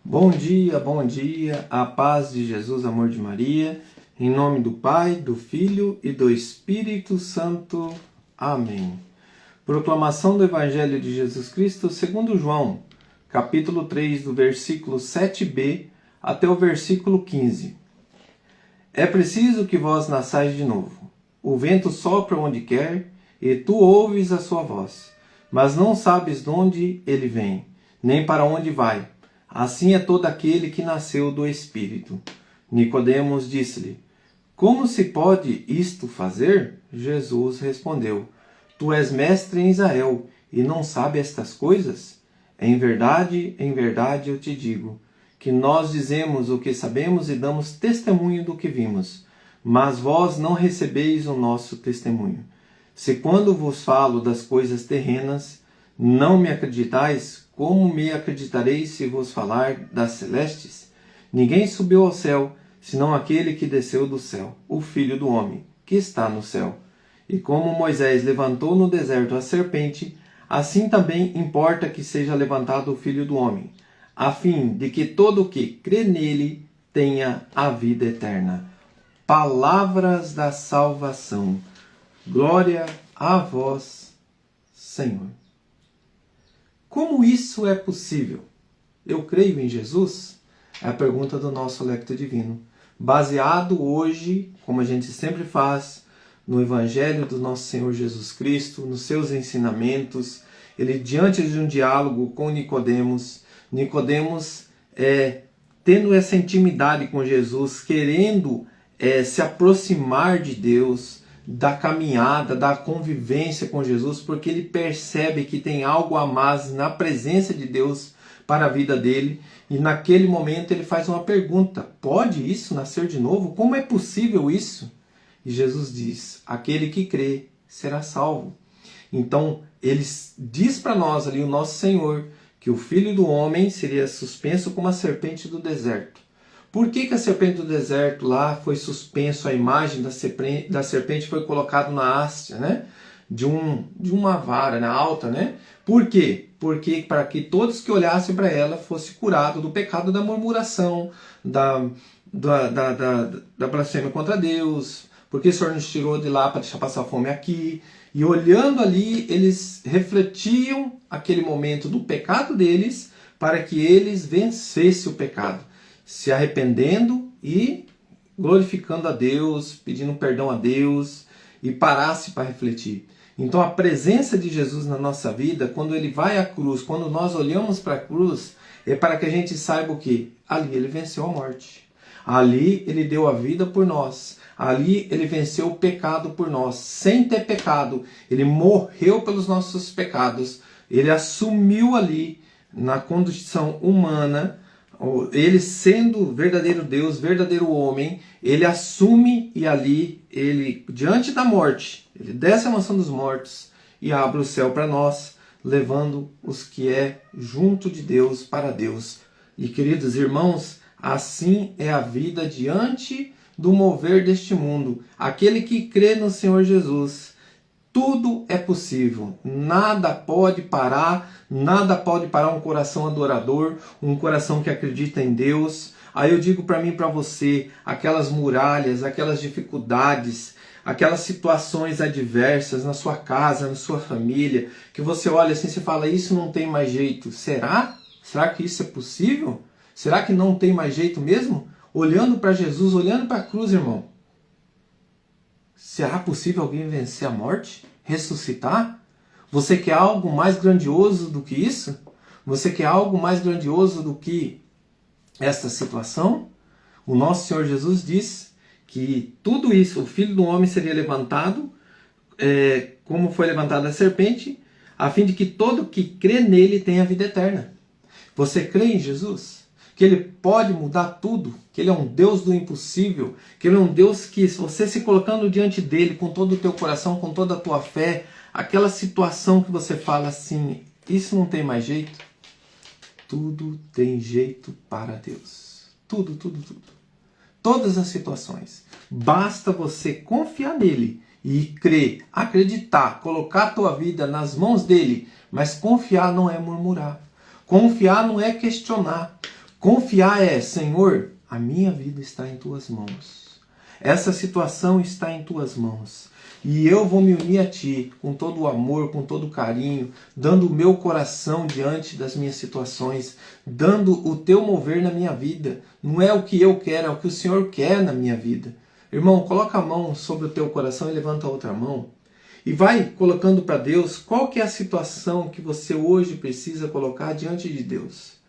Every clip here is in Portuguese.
Bom dia, a paz de Jesus, amor de Maria, em nome do Pai, do Filho e do Espírito Santo. Amém. Proclamação do Evangelho de Jesus Cristo segundo João, capítulo 3, do versículo 7b até o versículo 15. É preciso que vós nasçais de novo. O vento sopra onde quer, e tu ouves a sua voz, mas não sabes de onde ele vem, nem para onde vai. Assim é todo aquele que nasceu do Espírito. Nicodemos disse-lhe: Como se pode isto fazer? Jesus respondeu: Tu és mestre em Israel, e não sabes estas coisas? Em verdade eu te digo, que nós dizemos o que sabemos e damos testemunho do que vimos, mas vós não recebeis o nosso testemunho. Se quando vos falo das coisas terrenas, não me acreditais, como me acreditareis se vos falar das celestes? Ninguém subiu ao céu, senão aquele que desceu do céu, o Filho do homem, que está no céu. E como Moisés levantou no deserto a serpente, assim também importa que seja levantado o Filho do homem, a fim de que todo o que crê nele tenha a vida eterna. Palavras da salvação. Glória a vós, Senhor. Como isso é possível? Eu creio em Jesus? É a pergunta do nosso Lectio Divino. Baseado hoje, como a gente sempre faz, no Evangelho do nosso Senhor Jesus Cristo, nos seus ensinamentos, ele diante de um diálogo com Nicodemos, tendo essa intimidade com Jesus, querendo se aproximar de Deus, da caminhada, da convivência com Jesus, porque ele percebe que tem algo a mais na presença de Deus para a vida dele, e naquele momento ele faz uma pergunta: pode isso nascer de novo? Como é possível isso? E Jesus diz: aquele que crê será salvo. Então ele diz para nós ali, o nosso Senhor, que o Filho do Homem seria suspenso como a serpente do deserto. Por que a serpente do deserto lá foi suspenso, a imagem da serpente foi colocada na haste, né? de uma vara, na alta, né? Por quê? Porque para que todos que olhassem para ela fossem curados do pecado da murmuração, da blasfêmia contra Deus, porque o Senhor nos tirou de lá para deixar passar fome aqui. E olhando ali, eles refletiam aquele momento do pecado deles para que eles vencessem o pecado, se arrependendo e glorificando a Deus, pedindo perdão a Deus, e parasse para refletir. Então a presença de Jesus na nossa vida, quando ele vai à cruz, quando nós olhamos para a cruz, é para que a gente saiba o quê? Ali ele venceu a morte. Ali ele deu a vida por nós. Ali ele venceu o pecado por nós. Sem ter pecado, ele morreu pelos nossos pecados. Ele assumiu ali, na condição humana, ele sendo verdadeiro Deus, verdadeiro homem, ele assume, e ali, ele, diante da morte, ele desce a mansão dos mortos e abre o céu para nós, levando os que é junto de Deus para Deus. E queridos irmãos, assim é a vida diante do mover deste mundo. Aquele que crê no Senhor Jesus, tudo é possível, nada pode parar um coração adorador, um coração que acredita em Deus. Aí eu digo para mim e para você, aquelas muralhas, aquelas dificuldades, aquelas situações adversas na sua casa, na sua família, que você olha assim e fala: isso não tem mais jeito. Será? Será que isso é possível? Será que não tem mais jeito mesmo? Olhando para Jesus, olhando para a cruz, irmão. Será possível alguém vencer a morte? Ressuscitar? Você quer algo mais grandioso do que isso? Você quer algo mais grandioso do que esta situação? O nosso Senhor Jesus diz que tudo isso, o Filho do Homem seria levantado, como foi levantada a serpente, a fim de que todo que crê nele tenha a vida eterna. Você crê em Jesus? Que ele pode mudar tudo, que ele é um Deus do impossível, que ele é um Deus que, se você se colocando diante dele com todo o teu coração, com toda a tua fé, aquela situação que você fala assim: isso não tem mais jeito? Tudo tem jeito para Deus. Tudo. Todas as situações. Basta você confiar nele e crer, acreditar, colocar a tua vida nas mãos dele. Mas confiar não é murmurar. Confiar não é questionar. Confiar é, Senhor, a minha vida está em tuas mãos. Essa situação está em tuas mãos. E eu vou me unir a Ti com todo o amor, com todo o carinho, dando o meu coração diante das minhas situações, dando o Teu mover na minha vida. Não é o que eu quero, é o que o Senhor quer na minha vida. Irmão, coloca a mão sobre o teu coração e levanta a outra mão. E vai colocando para Deus qual que é a situação que você hoje precisa colocar diante de Deus.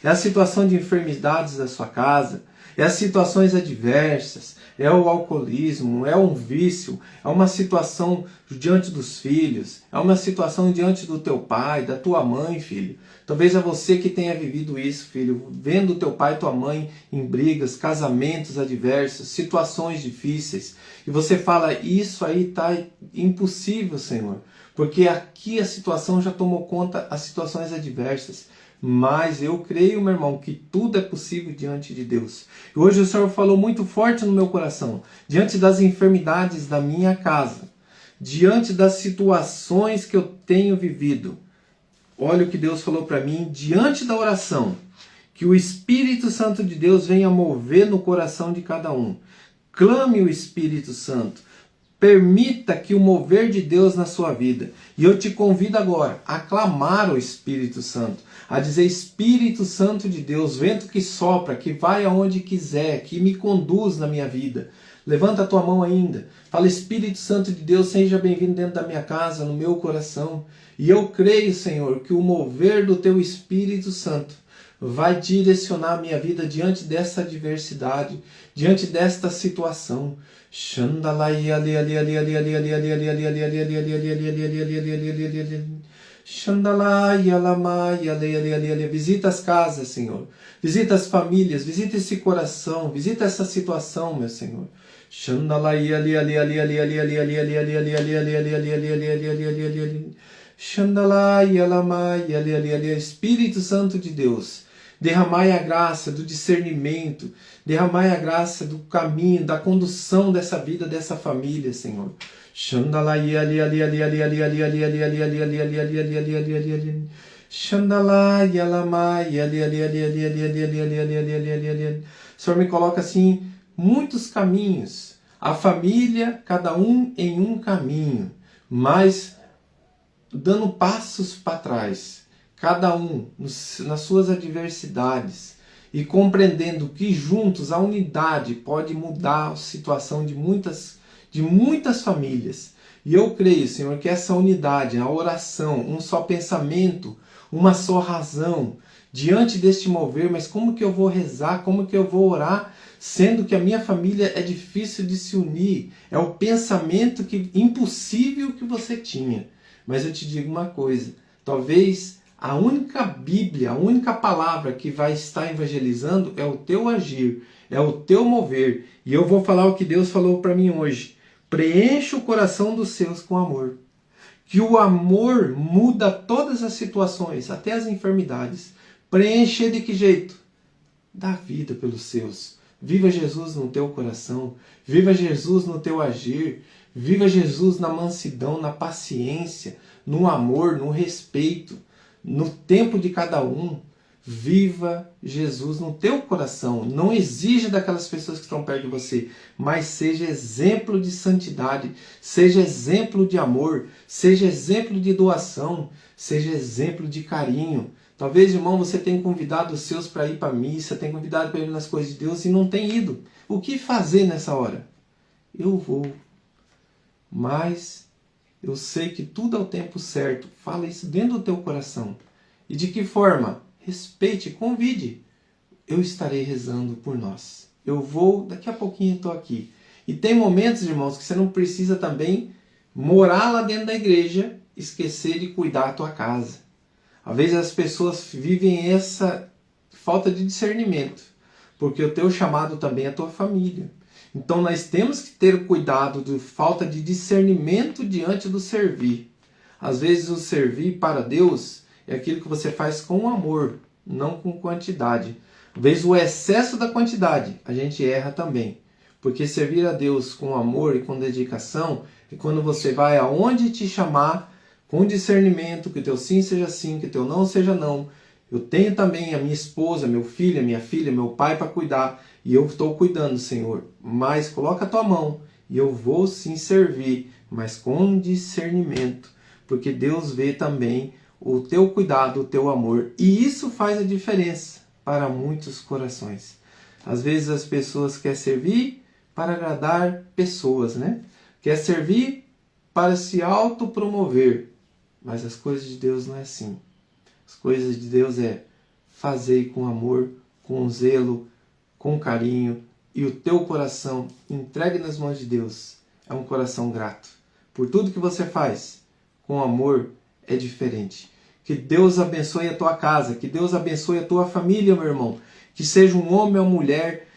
É a situação de enfermidades da sua casa, é as situações adversas, é o alcoolismo, é um vício, é uma situação diante dos filhos, é uma situação diante do teu pai, da tua mãe, filho. Talvez é você que tenha vivido isso, filho, vendo teu pai e tua mãe em brigas, casamentos adversos, situações difíceis. E você fala, isso aí está impossível, Senhor, porque aqui a situação já tomou conta, as situações adversas. Mas eu creio, meu irmão, que tudo é possível diante de Deus. E hoje o Senhor falou muito forte no meu coração, diante das enfermidades da minha casa, diante das situações que eu tenho vivido. Olha o que Deus falou para mim, diante da oração, que o Espírito Santo de Deus venha mover no coração de cada um. Clame o Espírito Santo. Permita que o mover de Deus na sua vida. E eu te convido agora a clamar o Espírito Santo, a dizer, Espírito Santo de Deus, vento que sopra, que vai aonde quiser, que me conduz na minha vida. Levanta a tua mão ainda. Fala, Espírito Santo de Deus, seja bem-vindo dentro da minha casa, no meu coração. E eu creio, Senhor, que o mover do teu Espírito Santo vai direcionar a minha vida diante dessa adversidade, diante desta situação. Visita as casas, Senhor. Visita as famílias, visita esse coração, visita essa situação, meu Senhor. Espírito Santo de Deus, derramai a graça do discernimento, derramai a graça do caminho, da condução dessa vida, dessa família, Senhor. Senhor, me coloca assim muitos caminhos, a família, cada um em um caminho, mas dando passos para trás, cada um nas suas adversidades e compreendendo que juntos a unidade pode mudar a situação de muitas famílias. E eu creio, Senhor, que essa unidade, a oração, um só pensamento, uma só razão, diante deste mover, mas como que eu vou rezar, como que eu vou orar, sendo que a minha família é difícil de se unir, é o pensamento impossível que você tinha. Mas eu te digo uma coisa, talvez a única Bíblia, a única palavra que vai estar evangelizando é o teu agir, é o teu mover. E eu vou falar o que Deus falou para mim hoje. Preencha o coração dos seus com amor. Que o amor muda todas as situações, até as enfermidades. Preencha de que jeito? Dá vida pelos seus. Viva Jesus no teu coração. Viva Jesus no teu agir. Viva Jesus na mansidão, na paciência, no amor, no respeito, no tempo de cada um. Viva Jesus no teu coração. Não exija daquelas pessoas que estão perto de você, mas seja exemplo de santidade, seja exemplo de amor, seja exemplo de doação, seja exemplo de carinho. Talvez, irmão, você tenha convidado os seus para ir para a missa, tenha convidado para ir nas coisas de Deus e não tem ido. O que fazer nessa hora? Eu vou. Mas eu sei que tudo ao tempo certo. Fala isso dentro do teu coração. E de que forma? Respeite, convide. Eu estarei rezando por nós. Eu vou, daqui a pouquinho estou aqui. E tem momentos, irmãos, que você não precisa também morar lá dentro da igreja, esquecer de cuidar da tua casa. Às vezes as pessoas vivem essa falta de discernimento, porque o teu chamado também é a tua família. Então nós temos que ter cuidado da falta de discernimento diante do servir. Às vezes o servir para Deus é aquilo que você faz com amor, não com quantidade. Às vezes o excesso da quantidade, a gente erra também. Porque servir a Deus com amor e com dedicação é quando você vai aonde te chamar, com discernimento, que o teu sim seja sim, que o teu não seja não. Eu tenho também a minha esposa, meu filho, minha filha, meu pai para cuidar. E eu estou cuidando, Senhor. Mas coloca a tua mão e eu vou sim servir, mas com discernimento. Porque Deus vê também o teu cuidado, o teu amor. E isso faz a diferença para muitos corações. Às vezes as pessoas querem servir para agradar pessoas, né? Quer servir para se autopromover. Mas as coisas de Deus não é assim. As coisas de Deus é fazer com amor, com zelo, com carinho. E o teu coração entregue nas mãos de Deus. É um coração grato. Por tudo que você faz, com amor, é diferente. Que Deus abençoe a tua casa. Que Deus abençoe a tua família, meu irmão. Que seja um homem ou mulher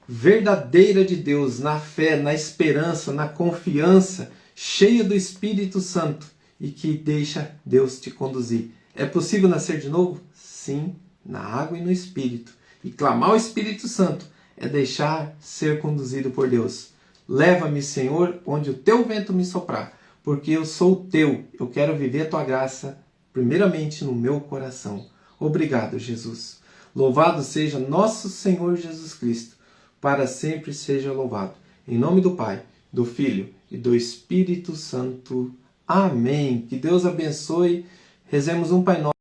verdadeira de Deus, na fé, na esperança, na confiança, cheia do Espírito Santo e que deixa Deus te conduzir. É possível nascer de novo? Sim, na água e no Espírito. E clamar ao Espírito Santo é deixar ser conduzido por Deus. Leva-me, Senhor, onde o teu vento me soprar, porque eu sou teu. Eu quero viver a tua graça, primeiramente no meu coração. Obrigado, Jesus. Louvado seja nosso Senhor Jesus Cristo, para sempre seja louvado. Em nome do Pai, do Filho e do Espírito Santo. Amém. Que Deus abençoe. Rezemos um Pai Nosso.